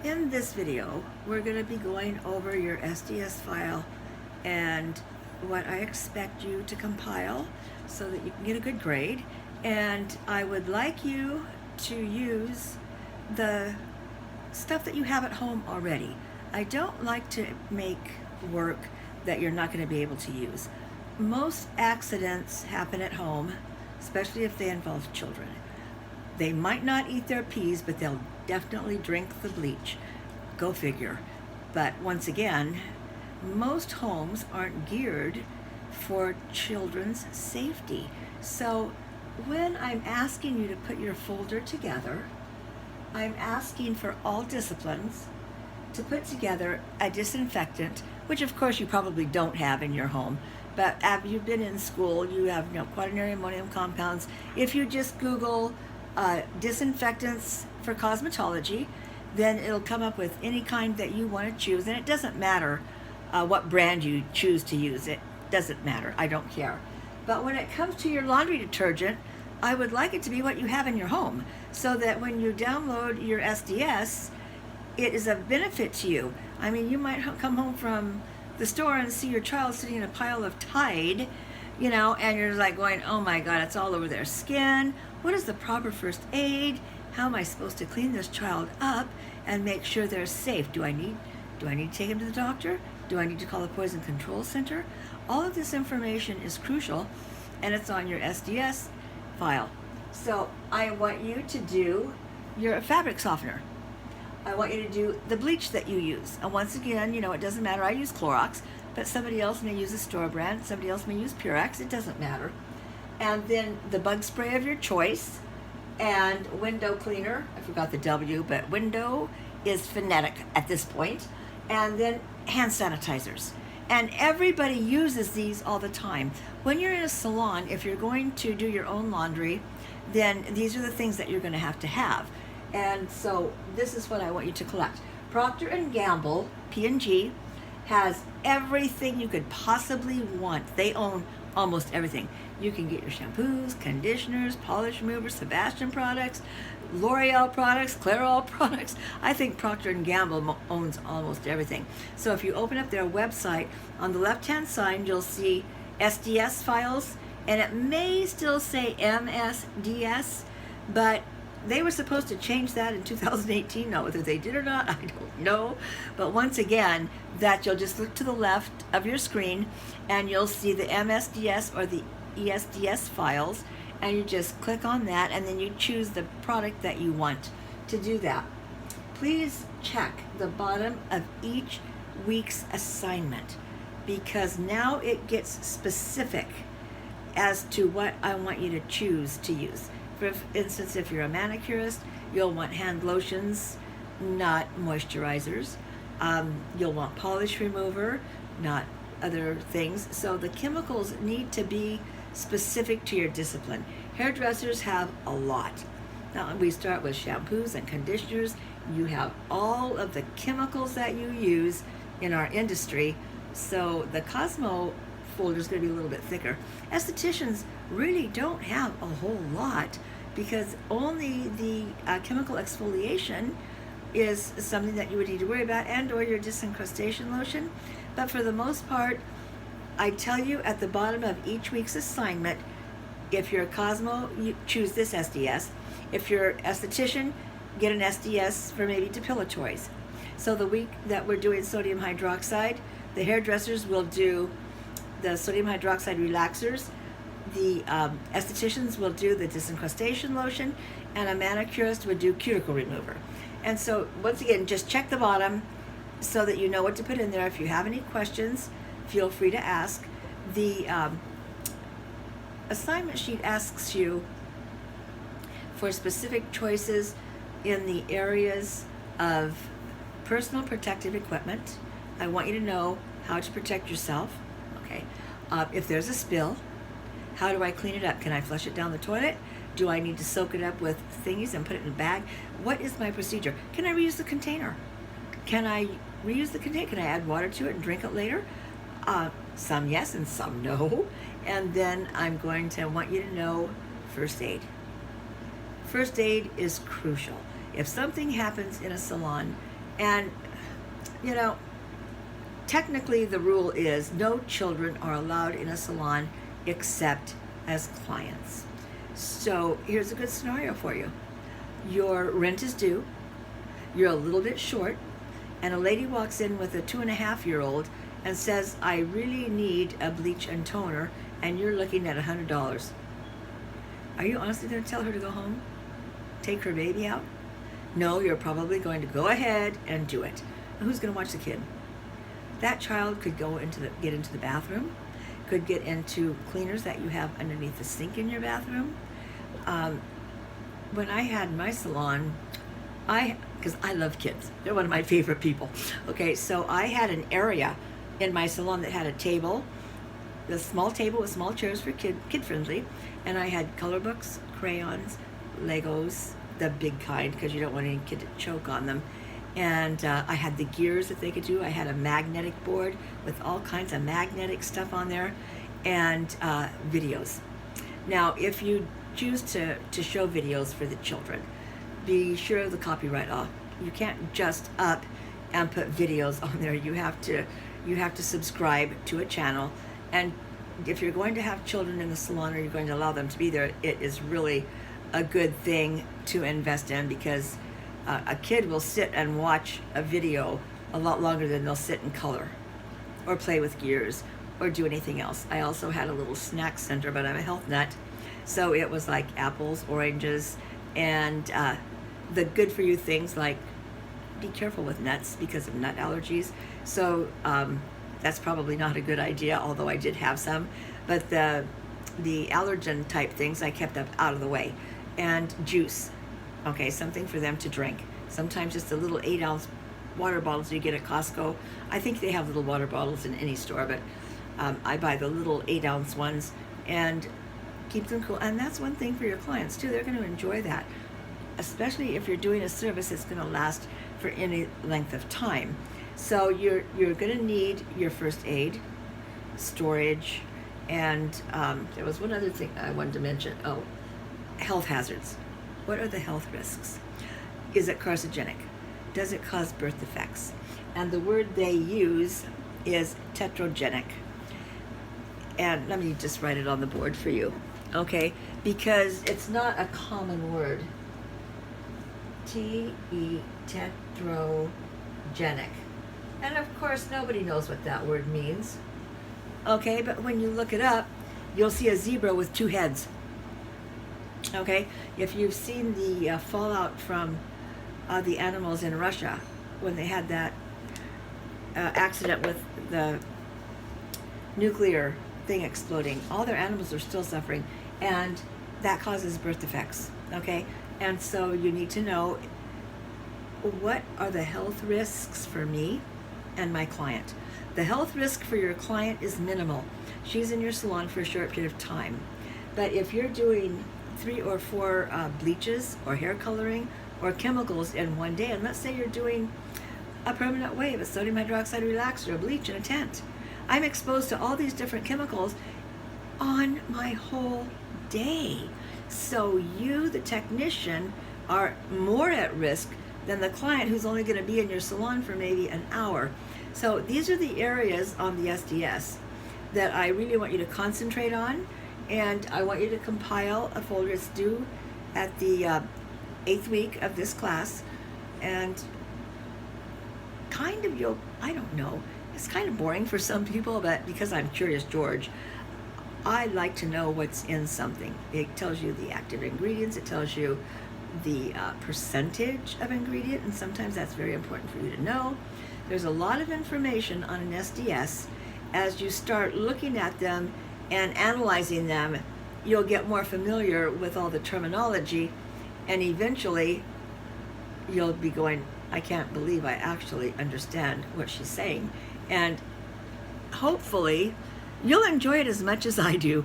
In this video, we're going to be going over your SDS file and what I expect you to compile so that you can get a good grade. And I would like you to use the stuff that you have at home already. I don't like to make work that you're not going to be able to use. Most accidents happen at home, especially if they involve children. They might not eat their peas, but they'll definitely drink the bleach. Go figure. But once again, most homes aren't geared for children's safety. So when I'm asking you to put your folder together, I'm asking for all disciplines to put together a disinfectant, which of course you probably don't have in your home, but after you've been in school, you have quaternary ammonium compounds. If you just Google disinfectants for cosmetology, then it'll come up with any kind that you want to choose, and it doesn't matter what brand you choose to use. It doesn't matter. I don't care. But when it comes to your laundry detergent, I would like it to be what you have in your home, so that when you download your SDS, it is of benefit to you. I mean, you might come home from the store and see your child sitting in a pile of Tide, and you're like going, oh my God, it's all over their skin. What is the proper first aid? How am I supposed to clean this child up and make sure they're safe? Do I need to take him to the doctor? Do I need to call the Poison Control Center? All of this information is crucial, and it's on your SDS file. So I want you to do your fabric softener. I want you to do the bleach that you use. And once again, it doesn't matter. I use Clorox, but somebody else may use a store brand. Somebody else may use Purex. It doesn't matter. And then the bug spray of your choice, and window cleaner. I forgot the W, but window is phonetic at this point. And then hand sanitizers. And everybody uses these all the time. When you're in a salon, if you're going to do your own laundry, then these are the things that you're going to have. And so this is what I want you to collect. Procter & Gamble, P&G, has everything you could possibly want. They own almost everything. You can get your shampoos, conditioners, polish removers, Sebastian products, L'Oreal products, Clairol products. I think Procter & Gamble owns almost everything. So if you open up their website, on the left-hand side, you'll see SDS files, and it may still say MSDS, but they were supposed to change that in 2018. Now, whether they did or not, I don't know. But once again, that you'll just look to the left of your screen, and you'll see the MSDS or the ESDS files, and you just click on that, and then you choose the product that you want to do that. Please check the bottom of each week's assignment, because now it gets specific as to what I want you to choose to use. For instance, if you're a manicurist, you'll want hand lotions, not moisturizers. You'll want polish remover, not other things. So the chemicals need to be specific to your discipline. Hairdressers have a lot. Now we start with shampoos and conditioners. You have all of the chemicals that you use in our industry. So the Cosmo folder is going to be a little bit thicker. Estheticians really don't have a whole lot, because only the chemical exfoliation is something that you would need to worry about, and or your disincrustation lotion. But for the most part, I tell you at the bottom of each week's assignment, if you're a Cosmo, you choose this SDS. If you're an esthetician, get an SDS for maybe depilatories. So the week that we're doing sodium hydroxide, the hairdressers will do the sodium hydroxide relaxers. The estheticians will do the disincrustation lotion, and a manicurist would do cuticle remover. And so once again, just check the bottom so that you know what to put in there. If you have any questions, feel free to ask. The assignment sheet asks you for specific choices in the areas of personal protective equipment. I want you to know how to protect yourself. Okay. If there's a spill, how do I clean it up? Can I flush it down the toilet? Do I need to soak it up with thingies and put it in a bag? What is my procedure? Can I reuse the container? Can I reuse the container? Can I add water to it and drink it later? Some yes and some no. And then I'm going to want you to know first aid. First aid is crucial. If something happens in a salon, And, you know, technically the rule is no children are allowed in a salon except as clients. So here's a good scenario for you. Your rent is due, you're a little bit short, and a lady walks in with a 2.5-year-old and says, I really need a bleach and toner, and you're looking at $100. Are you honestly going to tell her to go home? Take her baby out? No, you're probably going to go ahead and do it. Who's going to watch the kid? That child could get into the bathroom, could get into cleaners that you have underneath the sink in your bathroom. When I had my salon, because I love kids, they're one of my favorite people. Okay, so I had an area in my salon that had a table, a small table with small chairs for kid friendly, and I had color books, crayons, Legos, the big kind, because you don't want any kid to choke on them. And I had the gears that they could do. I had a magnetic board with all kinds of magnetic stuff on there, and videos. Now, if you choose to show videos for the children, be sure of the copyright law. You can't just up and put videos on there. You have to subscribe to a channel, and if you're going to have children in the salon or you're going to allow them to be there, it is really a good thing to invest in, because a kid will sit and watch a video a lot longer than they'll sit and color or play with gears or do anything else. I also had a little snack center, but I'm a health nut, so it was like apples, oranges, and the good for you things like be careful with nuts because of nut allergies. So that's probably not a good idea, although I did have some. But the allergen type things I kept up out of the way. And juice, okay, something for them to drink. Sometimes just the little 8-ounce water bottles you get at Costco. I think they have little water bottles in any store, but I buy the little 8-ounce ones and keep them cool. And that's one thing for your clients too. They're going to enjoy that, especially if you're doing a service that's going to last for any length of time. So you're going to need your first aid, storage, and there was one other thing I wanted to mention. Oh, health hazards. What are the health risks? Is it carcinogenic? Does it cause birth defects? And the word they use is tetragenic. And let me just write it on the board for you, okay? Because it's not a common word. Tetragenic. And of course, nobody knows what that word means. Okay, but when you look it up, you'll see a zebra with 2 heads. Okay, if you've seen the fallout from the animals in Russia when they had that accident with the nuclear thing exploding, all their animals are still suffering, and that causes birth defects. Okay, and so you need to know, what are the health risks for me and my client? The health risk for your client is minimal. She's in your salon for a short period of time. But if you're doing 3 or 4 bleaches or hair coloring or chemicals in one day, and let's say you're doing a permanent wave, a sodium hydroxide relaxer, a bleach, and a tent, I'm exposed to all these different chemicals on my whole day. So you, the technician, are more at risk than the client who's only going to be in your salon for maybe an hour. So these are the areas on the SDS that I really want you to concentrate on, and I want you to compile a folder. It's due at the 8th week of this class, and kind of I don't know, it's kind of boring for some people, but because I'm Curious George, I like to know what's in something. It tells you the active ingredients, it tells you the percentage of ingredient, and sometimes that's very important for you to know. There's a lot of information on an SDS. As you start looking at them and analyzing them, you'll get more familiar with all the terminology, and eventually you'll be going, I can't believe I actually understand what she's saying. And hopefully you'll enjoy it as much as I do.